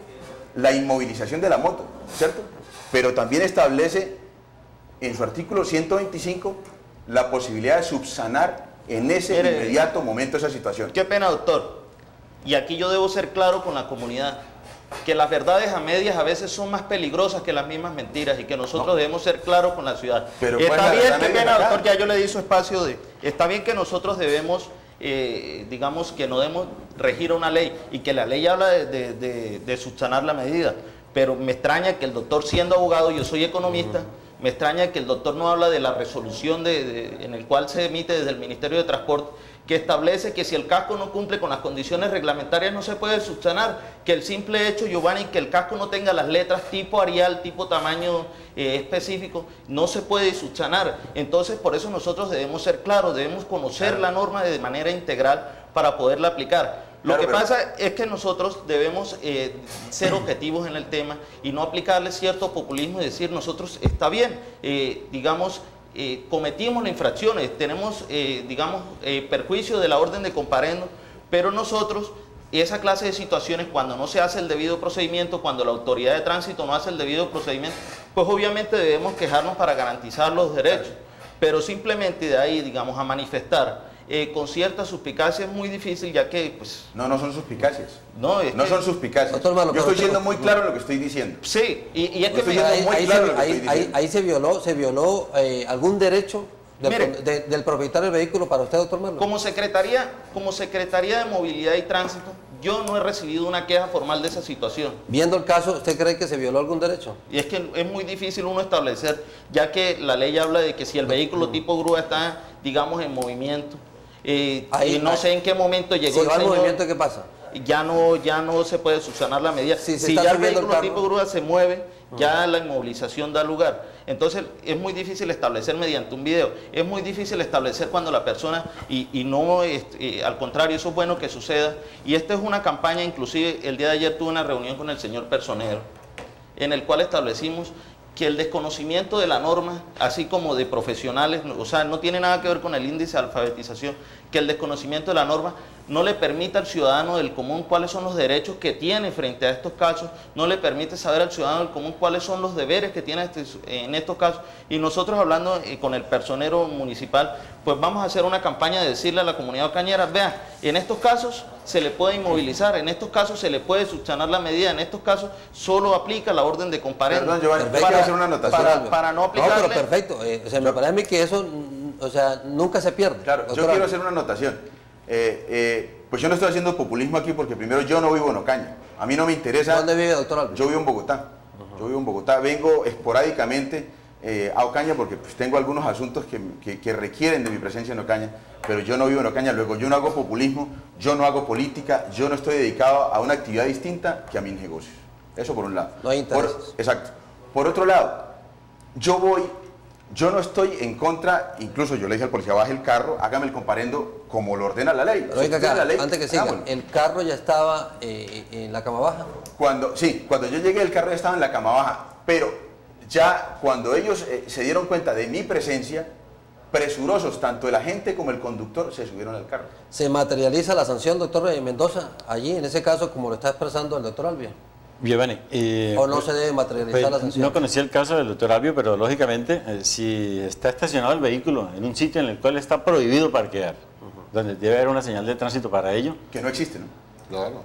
la inmovilización de la moto, ¿cierto? Pero también establece en su artículo 125 la posibilidad de subsanar en ese inmediato momento esa situación. Qué pena, doctor. Y aquí yo debo ser claro con la comunidad, que las verdades a medias a veces son más peligrosas que las mismas mentiras, y que nosotros debemos ser claros con la ciudad. Pero está bien, qué pena, doctor, ya yo le di su espacio está bien que nosotros debemos, digamos, que no debemos regir a una ley, y que la ley habla de subsanar la medida, pero me extraña que el doctor, siendo abogado, yo soy economista, me extraña que el doctor no habla de la resolución en el cual se emite desde el Ministerio de Transporte, que establece que si el casco no cumple con las condiciones reglamentarias no se puede subsanar, que el simple hecho, Giovanni, que el casco no tenga las letras tipo Arial, tipo tamaño específico, no se puede subsanar. Entonces, por eso nosotros debemos ser claros, debemos conocer la norma de manera integral para poderla aplicar. Lo que pasa es que nosotros debemos ser objetivos en el tema y no aplicarle cierto populismo y decir nosotros está bien, digamos, cometimos las infracciones, tenemos, digamos, perjuicio de la orden de comparendo, pero nosotros, esa clase de situaciones, cuando no se hace el debido procedimiento, cuando la autoridad de tránsito no hace el debido procedimiento, pues obviamente debemos quejarnos para garantizar los derechos, pero simplemente de ahí, digamos, a manifestar con cierta suspicacia es muy difícil, ya que pues... No son suspicacias. No son suspicacias. Yo estoy siendo muy claro en lo que estoy diciendo. Sí, y es que ahí se violó algún derecho del propietario del vehículo para usted, doctor Marlon. Como Secretaría de Movilidad y Tránsito, yo no he recibido una queja formal de esa situación. Viendo el caso, ¿usted cree que se violó algún derecho? Y es que es muy difícil uno establecer, ya que la ley habla de que si el vehículo tipo grúa está, digamos, en movimiento, y no sé en qué momento llegó el movimiento, ¿qué pasa? ya no se puede subsanar la medida. Si ya el vehículo tipo grúa se mueve, ya la inmovilización da lugar. Entonces es muy difícil establecer mediante un video, es muy difícil establecer cuando la persona, y no, al contrario, eso es bueno que suceda. Y esta es una campaña, inclusive el día de ayer tuve una reunión con el señor personero, en el cual establecimos que el desconocimiento de la norma, así como de profesionales, o sea, no tiene nada que ver con el índice de alfabetización, que el desconocimiento de la norma no le permite al ciudadano del común cuáles son los derechos que tiene frente a estos casos, no le permite saber al ciudadano del común cuáles son los deberes que tiene en estos casos. Y nosotros hablando con el personero municipal, pues vamos a hacer una campaña de decirle a la comunidad ocañera, vean, en estos casos se le puede inmovilizar, en estos casos se le puede subsanar la medida, en estos casos solo aplica la orden de comparendo. Perdón, Giovanni, quiero hacer una anotación. Para no aplicarle... No, pero perfecto, o sea, me parece a mí que eso, o sea, nunca se pierde. Claro, yo quiero hacer una anotación. Pues yo no estoy haciendo populismo aquí porque primero yo no vivo en Ocaña. A mí no me interesa... ¿Dónde vive, doctor Albio? Yo vivo en Bogotá. Yo vivo en Bogotá. Vengo esporádicamente a Ocaña porque pues, tengo algunos asuntos que requieren de mi presencia en Ocaña, pero yo no vivo en Ocaña. Luego, yo no hago populismo, yo no hago política, yo no estoy dedicado a una actividad distinta que a mis negocios. Eso por un lado. No hay intereses. Exacto. Por otro lado, yo no estoy en contra, incluso yo le dije al policía, baje el carro, hágame el comparendo como lo ordena la ley. Pero oiga, acá, antes que siga, ¿el carro ya estaba en la cama baja? Cuando yo llegué el carro ya estaba en la cama baja, pero ya cuando ellos se dieron cuenta de mi presencia, presurosos, tanto el agente como el conductor se subieron al carro. ¿Se materializa la sanción, doctor Mendoza, allí, en ese caso, como lo está expresando el doctor Albio? Giovanni, ¿O no se debe materializar la sanción? No conocía el caso del doctor Albio, pero lógicamente, si está estacionado el vehículo en un sitio en el cual está prohibido parquear, donde debe haber una señal de tránsito para ello. Que no existe, ¿no? Claro.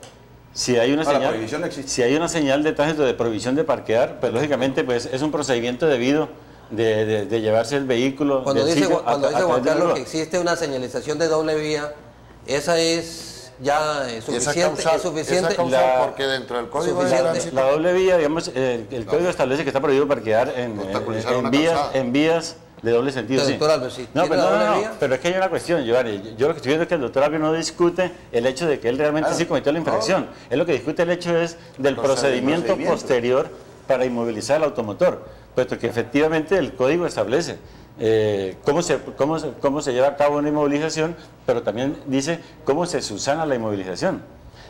Si hay una la prohibición no existe. Si hay una señal de tránsito de prohibición de parquear, pues lógicamente pues, es un procedimiento debido de llevarse el vehículo. Cuando dice Juan Carlos que existe una señalización de doble vía, esa es ya suficiente. Porque dentro del código de tránsito, la doble vía, digamos, el código establece que está prohibido parquear en vías de doble sentido. Sí. Doctor Albio, sí. No, pero es que hay una cuestión, Giovanni. Yo lo que estoy viendo es que el doctor Albio no discute el hecho de que él realmente sí cometió la infracción. Él lo que discute el hecho es del procedimiento posterior para inmovilizar el automotor, puesto que efectivamente el código establece cómo se lleva a cabo una inmovilización, pero también dice cómo se subsana la inmovilización.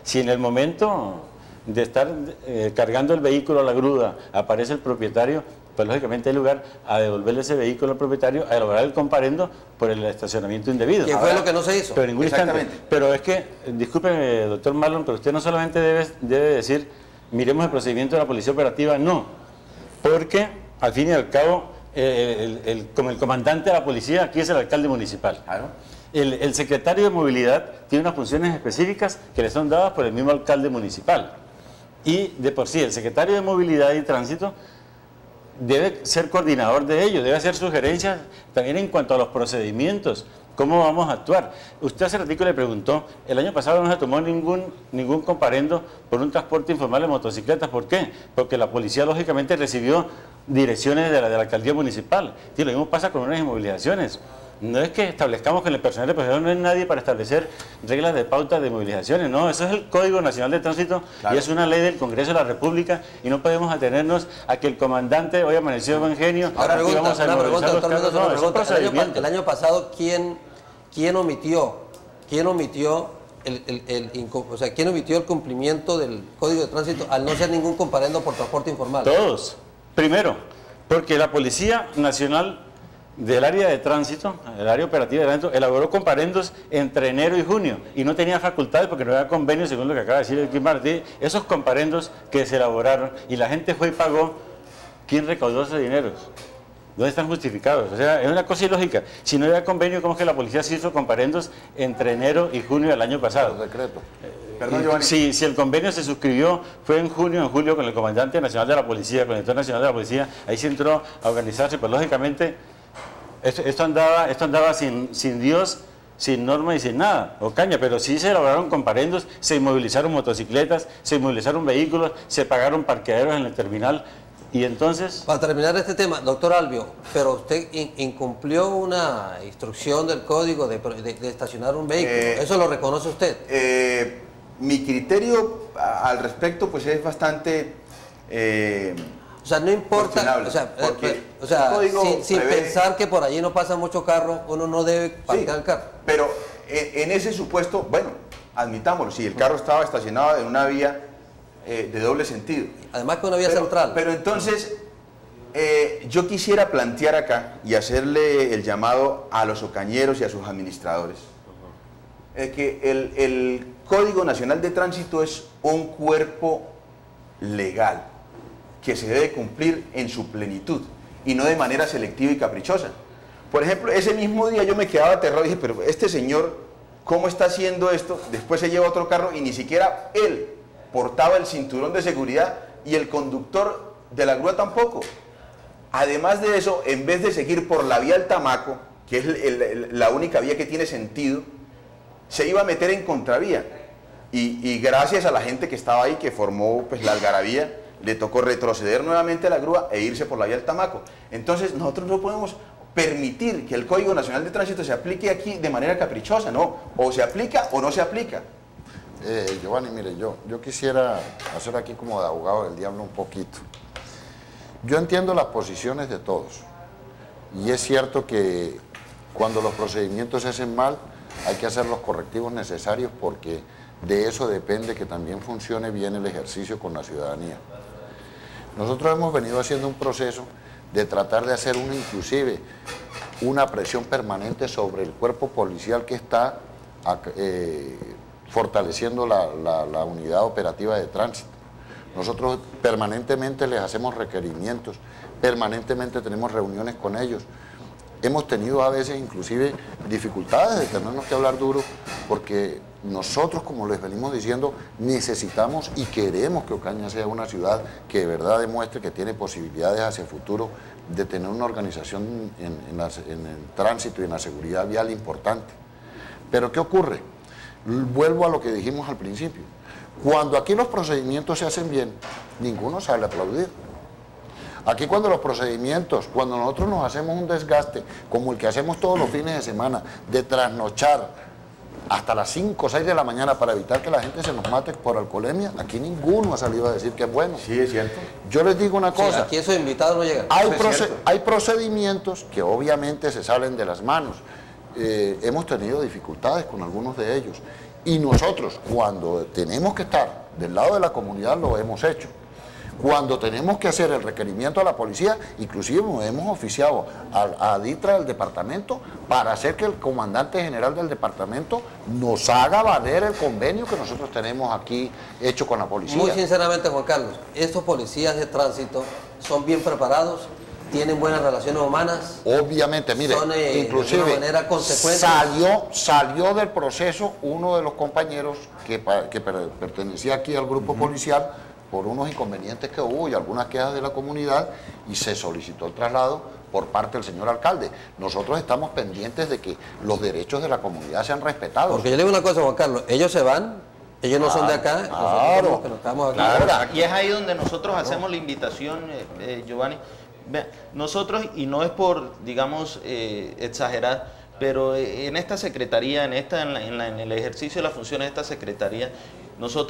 Si en el momento de estar cargando el vehículo a la grúa aparece el propietario, pues lógicamente hay lugar a devolverle ese vehículo al propietario, a elaborar el comparendo por el estacionamiento indebido. ¿Qué fue lo que no se hizo? Pero en ningún instante. Pero es que, discúlpeme, doctor Marlon, pero usted no solamente debe decir, miremos el procedimiento de la policía operativa, no, porque al fin y al cabo, como el comandante de la policía, aquí es el alcalde municipal. Claro. El secretario de movilidad tiene unas funciones específicas que le son dadas por el mismo alcalde municipal. Y de por sí, el secretario de movilidad y tránsito debe ser coordinador de ello, debe hacer sugerencias también en cuanto a los procedimientos, cómo vamos a actuar. Usted hace ratito le preguntó, el año pasado no se tomó ningún comparendo por un transporte informal de motocicletas. ¿Por qué? Porque la policía lógicamente recibió direcciones de la alcaldía municipal. Y lo mismo pasa con unas inmovilizaciones. No es que establezcamos que el personal de profesión no es nadie para establecer reglas de pauta de movilizaciones, no, eso es el Código Nacional de Tránsito, claro. Y es una ley del Congreso de la República y no podemos atenernos a que el comandante hoy amaneció buen genio. Ahora una pregunta, doctor Mendoza, el año pasado, ¿quién omitió el cumplimiento del Código de Tránsito al no ser ningún comparendo por transporte informal? Todos. Primero, porque la Policía Nacional del área de tránsito, el área operativa de tránsito, elaboró comparendos entre enero y junio y no tenía facultades porque no había convenio, según lo que acaba de decir el Kim Martí. Esos comparendos que se elaboraron y la gente fue y pagó, ¿quién recaudó esos dineros? ¿Dónde están justificados? O sea, es una cosa ilógica. Si no había convenio, ¿cómo es que la policía se hizo comparendos entre enero y junio del año pasado? Por decreto. Perdón, Giovanni. Si el convenio se suscribió, fue en junio, en julio, con el comandante nacional de la policía, con el director nacional de la policía, ahí se entró a organizarse, pues lógicamente esto andaba sin Dios, sin norma y sin nada, Ocaña, pero sí se elaboraron comparendos, se inmovilizaron motocicletas, se inmovilizaron vehículos, se pagaron parqueaderos en el terminal. Y entonces... Para terminar este tema, doctor Albio, pero usted incumplió una instrucción del código de estacionar un vehículo, ¿eso lo reconoce usted? mi criterio al respecto pues es bastante... o sea, no importa, o sea sin pensar que por allí no pasa mucho carro, uno no debe parquear el carro. Pero en ese supuesto, bueno, admitámoslo, si el carro estaba estacionado en una vía de doble sentido. Además que una vía central. Pero entonces, yo quisiera plantear acá y hacerle el llamado a los ocañeros y a sus administradores, que el Código Nacional de Tránsito es un cuerpo legal que se debe cumplir en su plenitud y no de manera selectiva y caprichosa. Por ejemplo, ese mismo día yo me quedaba aterrado y dije, pero este señor, ¿cómo está haciendo esto? Después se lleva otro carro y ni siquiera él portaba el cinturón de seguridad y el conductor de la grúa tampoco. Además de eso, en vez de seguir por la vía del Tamaco, que es la única vía que tiene sentido, se iba a meter en contravía. Y gracias a la gente que estaba ahí, que formó pues la algarabía, le tocó retroceder nuevamente a la grúa e irse por la vía del Tamaco. Entonces nosotros no podemos permitir que el Código Nacional de Tránsito se aplique aquí de manera caprichosa, no, o se aplica o no se aplica. Giovanni, mire, yo quisiera hacer aquí como de abogado del diablo un poquito. Yo entiendo las posiciones de todos, y es cierto que cuando los procedimientos se hacen mal, hay que hacer los correctivos necesarios porque de eso depende que también funcione bien el ejercicio con la ciudadanía. Nosotros hemos venido haciendo un proceso de tratar de hacer inclusive una presión permanente sobre el cuerpo policial que está fortaleciendo la unidad operativa de tránsito. Nosotros permanentemente les hacemos requerimientos, permanentemente tenemos reuniones con ellos. Hemos tenido a veces inclusive dificultades de tenernos que hablar duro porque nosotros, como les venimos diciendo, necesitamos y queremos que Ocaña sea una ciudad que de verdad demuestre que tiene posibilidades hacia el futuro de tener una organización en el tránsito y en la seguridad vial importante. Pero ¿qué ocurre? Vuelvo a lo que dijimos al principio. Cuando aquí los procedimientos se hacen bien, ninguno sale a aplaudir. Aquí cuando los procedimientos, cuando nosotros nos hacemos un desgaste, como el que hacemos todos los fines de semana, de trasnochar hasta las 5 o 6 de la mañana para evitar que la gente se nos mate por alcoholemia, aquí ninguno ha salido a decir que es bueno. Sí, es cierto. Yo les digo una cosa. Sí, aquí esos invitados no llegan. Hay procedimientos que obviamente se salen de las manos. Hemos tenido dificultades con algunos de ellos. Y nosotros, cuando tenemos que estar del lado de la comunidad, lo hemos hecho. Cuando tenemos que hacer el requerimiento a la policía, inclusive hemos oficiado a DITRA del departamento para hacer que el comandante general del departamento nos haga valer el convenio que nosotros tenemos aquí hecho con la policía. Muy sinceramente, Juan Carlos, estos policías de tránsito son bien preparados, tienen buenas relaciones humanas. Obviamente, mire, son, inclusive de una manera consecuente. salió del proceso uno de los compañeros que pertenecía aquí al grupo policial por unos inconvenientes que hubo y algunas quejas de la comunidad, y se solicitó el traslado por parte del señor alcalde. Nosotros estamos pendientes de que los derechos de la comunidad sean respetados. Porque yo le digo una cosa, Juan Carlos, ellos se van, ellos no son de acá, claro, que nos estamos aquí. Claro, aquí es ahí donde nosotros hacemos la invitación, Giovanni. Nosotros, y no es por, digamos, exagerar, pero en esta secretaría, en el ejercicio de las funciones de esta secretaría,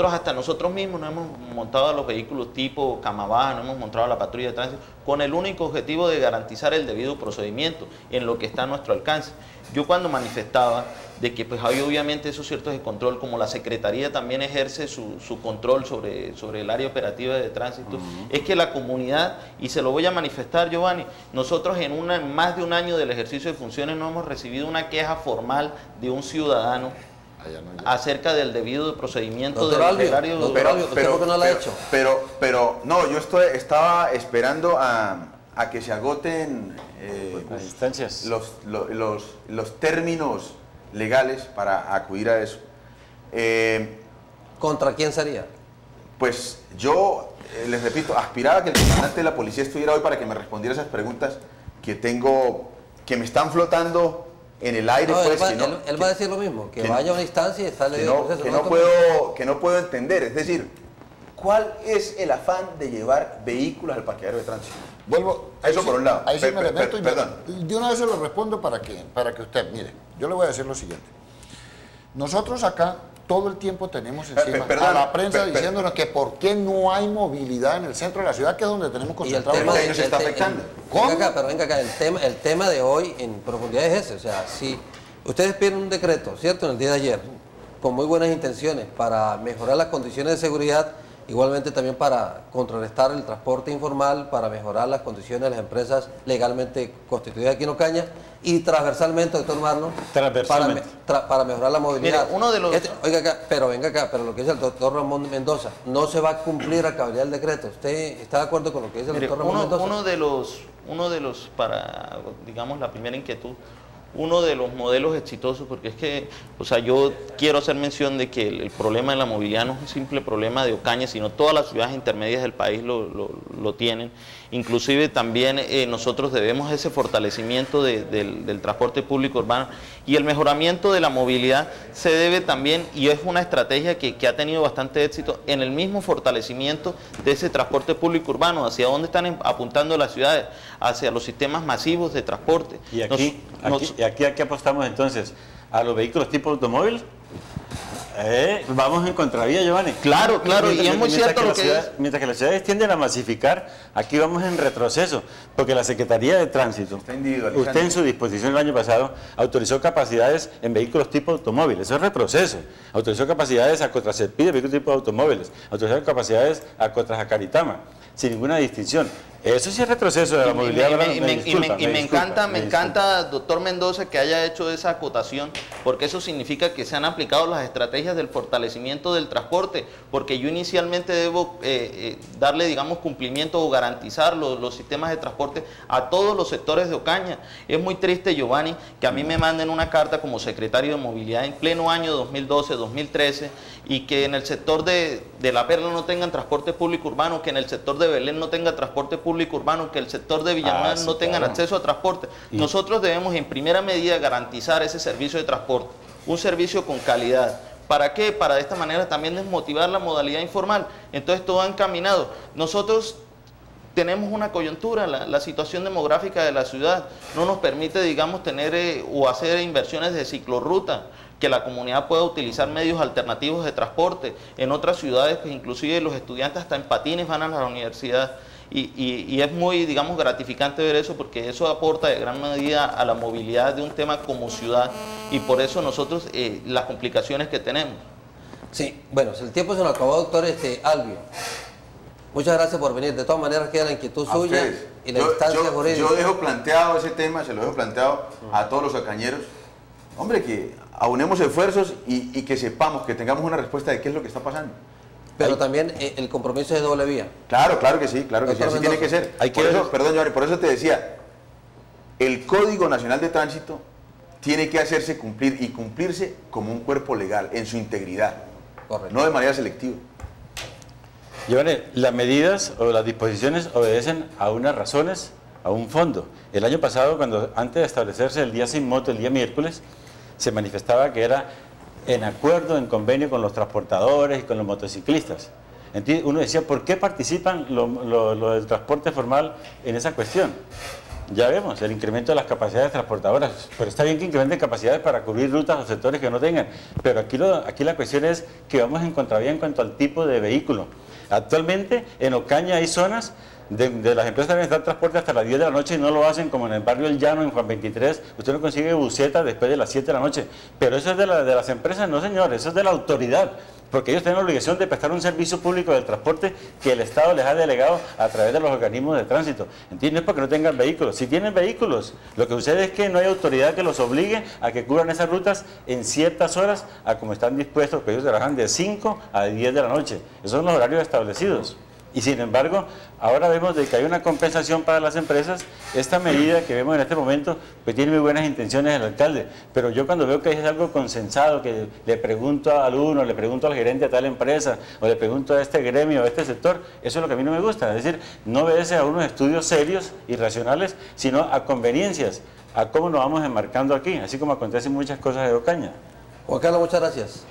hasta nosotros mismos nos hemos montado a los vehículos tipo Camabá, nos hemos montado a la patrulla de tránsito con el único objetivo de garantizar el debido procedimiento en lo que está a nuestro alcance. Yo cuando manifestaba de que pues hay obviamente esos ciertos de control, como la Secretaría también ejerce su control sobre el área operativa de tránsito, es que la comunidad, y se lo voy a manifestar, Giovanni, nosotros en más de un año del ejercicio de funciones no hemos recibido una queja formal de un ciudadano acerca del debido procedimiento del horario. ¿Por qué no lo ha hecho? Pero no, yo estaba esperando a que se agoten las instancias, los términos legales para acudir a eso. ¿Contra quién sería? Pues yo, les repito, aspiraba a que el comandante de la policía estuviera hoy para que me respondiera esas preguntas que me están flotando en el aire. No, pues, él va a decir lo mismo, que vaya a una instancia y sale del proceso. Que no puedo entender, es decir, ¿cuál es el afán de llevar vehículos al parqueadero de tránsito? Vuelvo a eso por un lado. Ahí sí me meto y de una vez se lo respondo para que usted, mire, yo le voy a decir lo siguiente. Nosotros acá todo el tiempo tenemos encima a la prensa diciéndonos que por qué no hay movilidad en el centro de la ciudad, que es donde tenemos concentrado. Y el tema se está afectando. Venga acá, el tema de hoy en profundidad es ese. O sea, si ustedes piden un decreto, ¿cierto?, en el día de ayer, con muy buenas intenciones para mejorar las condiciones de seguridad, igualmente también para contrarrestar el transporte informal, para mejorar las condiciones de las empresas legalmente constituidas aquí en Ocaña y transversalmente, doctor Marlon, para mejorar la movilidad. Mire, uno de los... venga acá, pero lo que dice el doctor Ramón Mendoza, no se va a cumplir a cabalidad el decreto. ¿Usted está de acuerdo con lo que dice el doctor Ramón Mendoza? Uno de los, para, digamos, la primera inquietud, uno de los modelos exitosos, porque es que, o sea, yo quiero hacer mención de que el problema de la movilidad no es un simple problema de Ocaña, sino todas las ciudades intermedias del país lo tienen. Inclusive también nosotros debemos ese fortalecimiento del transporte público urbano, y el mejoramiento de la movilidad se debe también, y es una estrategia que ha tenido bastante éxito, en el mismo fortalecimiento de ese transporte público urbano. ¿Hacia dónde están apuntando las ciudades? Hacia los sistemas masivos de transporte. Y aquí apostamos entonces a los vehículos tipo automóvil. Vamos en contravía, Giovanni. Claro, y es muy cierto lo que es. Mientras que las ciudades tienden a masificar, aquí vamos en retroceso, porque la Secretaría de Tránsito, usted en su disposición el año pasado, autorizó capacidades en vehículos tipo automóviles. Eso es retroceso. Autorizó capacidades a Cotracepí de vehículos tipo automóviles, autorizó capacidades a Cotrajacaritama, sin ninguna distinción. Eso sí es retroceso de la movilidad. Me encanta, doctor Mendoza, que haya hecho esa acotación, porque eso significa que se han aplicado las estrategias del fortalecimiento del transporte, porque yo inicialmente debo darle, digamos, cumplimiento o garantizar los sistemas de transporte a todos los sectores de Ocaña. Es muy triste, Giovanni, que a mí me manden una carta como secretario de movilidad en pleno año 2012-2013 y que en el sector de La Perla no tengan transporte público urbano, que en el sector de Belén no tenga transporte público urbano, que el sector de Villanueva no tengan acceso a transporte. Nosotros debemos en primera medida garantizar ese servicio de transporte, un servicio con calidad. ¿Para qué? Para de esta manera también desmotivar la modalidad informal. Entonces todo ha encaminado. Nosotros tenemos una coyuntura, la situación demográfica de la ciudad no nos permite, digamos, tener o hacer inversiones de ciclorruta, que la comunidad pueda utilizar medios alternativos de transporte. En otras ciudades, pues inclusive los estudiantes hasta en patines van a la universidad. Y es muy, digamos, gratificante ver eso, porque eso aporta de gran medida a la movilidad de un tema como ciudad, y por eso nosotros las complicaciones que tenemos. Sí, bueno, el tiempo se nos acabó, doctor Albio. Muchas gracias por venir. De todas maneras queda la inquietud suya y la instancia jurídica. Yo dejo planteado ese tema, se lo dejo planteado a todos los ocañeros. Hombre, que aunemos esfuerzos y que sepamos, que tengamos una respuesta de qué es lo que está pasando. Pero también el compromiso es de doble vía. Claro que sí, así tiene que ser. Por eso te decía, el Código Nacional de Tránsito tiene que hacerse cumplir y cumplirse como un cuerpo legal, en su integridad, no de manera selectiva. Giovanni, las medidas o las disposiciones obedecen a unas razones, a un fondo. El año pasado, antes de establecerse el día sin moto, el día miércoles, se manifestaba que era en acuerdo, en convenio con los transportadores y con los motociclistas. Entonces uno decía, ¿por qué participan lo del transporte formal en esa cuestión? Ya vemos el incremento de las capacidades transportadoras, pero está bien que incrementen capacidades para cubrir rutas o sectores que no tengan, pero aquí la cuestión es que vamos en contravía en cuanto al tipo de vehículo. Actualmente en Ocaña hay zonas de las empresas también están transporte hasta las 10 de la noche y no lo hacen, como en el barrio El Llano, en Juan 23, usted no consigue busetas después de las 7 de la noche, pero eso es de las empresas, no señor, eso es de la autoridad, porque ellos tienen la obligación de prestar un servicio público del transporte que el Estado les ha delegado a través de los organismos de tránsito. ¿Entiendes? No es porque no tengan vehículos, si tienen vehículos, lo que sucede es que no hay autoridad que los obligue a que cubran esas rutas en ciertas horas, a como están dispuestos, que ellos trabajan de 5 a 10 de la noche, esos son los horarios establecidos. Y sin embargo, ahora vemos de que hay una compensación para las empresas. Esta medida que vemos en este momento, pues tiene muy buenas intenciones el alcalde, pero yo cuando veo que es algo consensado, que le pregunto al uno, le pregunto al gerente de tal empresa, o le pregunto a este gremio, a este sector, eso es lo que a mí no me gusta. Es decir, no obedece a unos estudios serios y racionales, sino a conveniencias, a cómo nos vamos enmarcando aquí, así como acontecen muchas cosas de Ocaña. Juan Carlos, muchas gracias.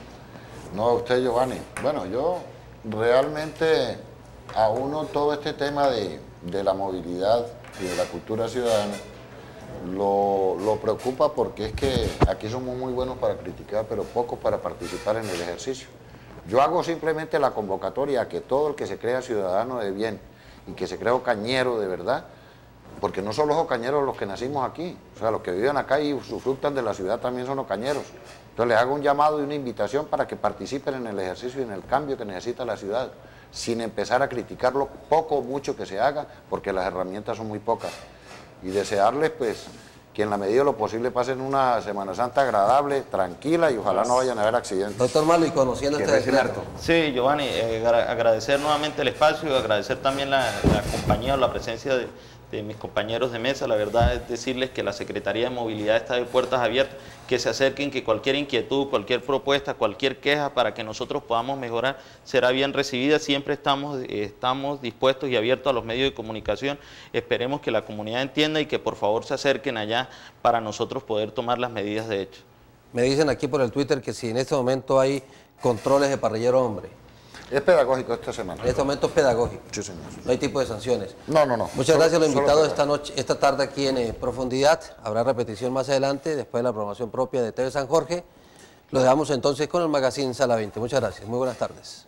No, a usted, Giovanni. Bueno, yo realmente auno todo este tema de la movilidad y de la cultura ciudadana Lo preocupa porque es que aquí somos muy buenos para criticar, pero pocos para participar en el ejercicio. Yo hago simplemente la convocatoria a que todo el que se crea ciudadano de bien y que se crea ocañero de verdad, porque no son los ocañeros los que nacimos aquí, o sea, los que viven acá y usufructan de la ciudad también son ocañeros. Entonces les hago un llamado y una invitación para que participen en el ejercicio y en el cambio que necesita la ciudad, sin empezar a criticar lo poco o mucho que se haga, porque las herramientas son muy pocas. Y desearles, pues, que en la medida de lo posible pasen una Semana Santa agradable, tranquila, y ojalá no vayan a haber accidentes. Doctor Malo, y conociendo este decreto. Sí, Giovanni, agradecer nuevamente el espacio, agradecer también la compañía o la presencia de mis compañeros de mesa. La verdad es decirles que la Secretaría de Movilidad está de puertas abiertas, que se acerquen, que cualquier inquietud, cualquier propuesta, cualquier queja para que nosotros podamos mejorar será bien recibida. Siempre estamos dispuestos y abiertos a los medios de comunicación. Esperemos que la comunidad entienda y que por favor se acerquen allá para nosotros poder tomar las medidas de hecho. Me dicen aquí por el Twitter que si en este momento hay controles de parrillero hombre. Es pedagógico esta semana. En este momento es pedagógico. Sí, señor. No hay tipo de sanciones. No. Muchas gracias a los invitados esta tarde aquí en Profundidad. Habrá repetición más adelante, después de la programación propia de TV San Jorge. Lo dejamos entonces con el Magazine Sala 20. Muchas gracias. Muy buenas tardes.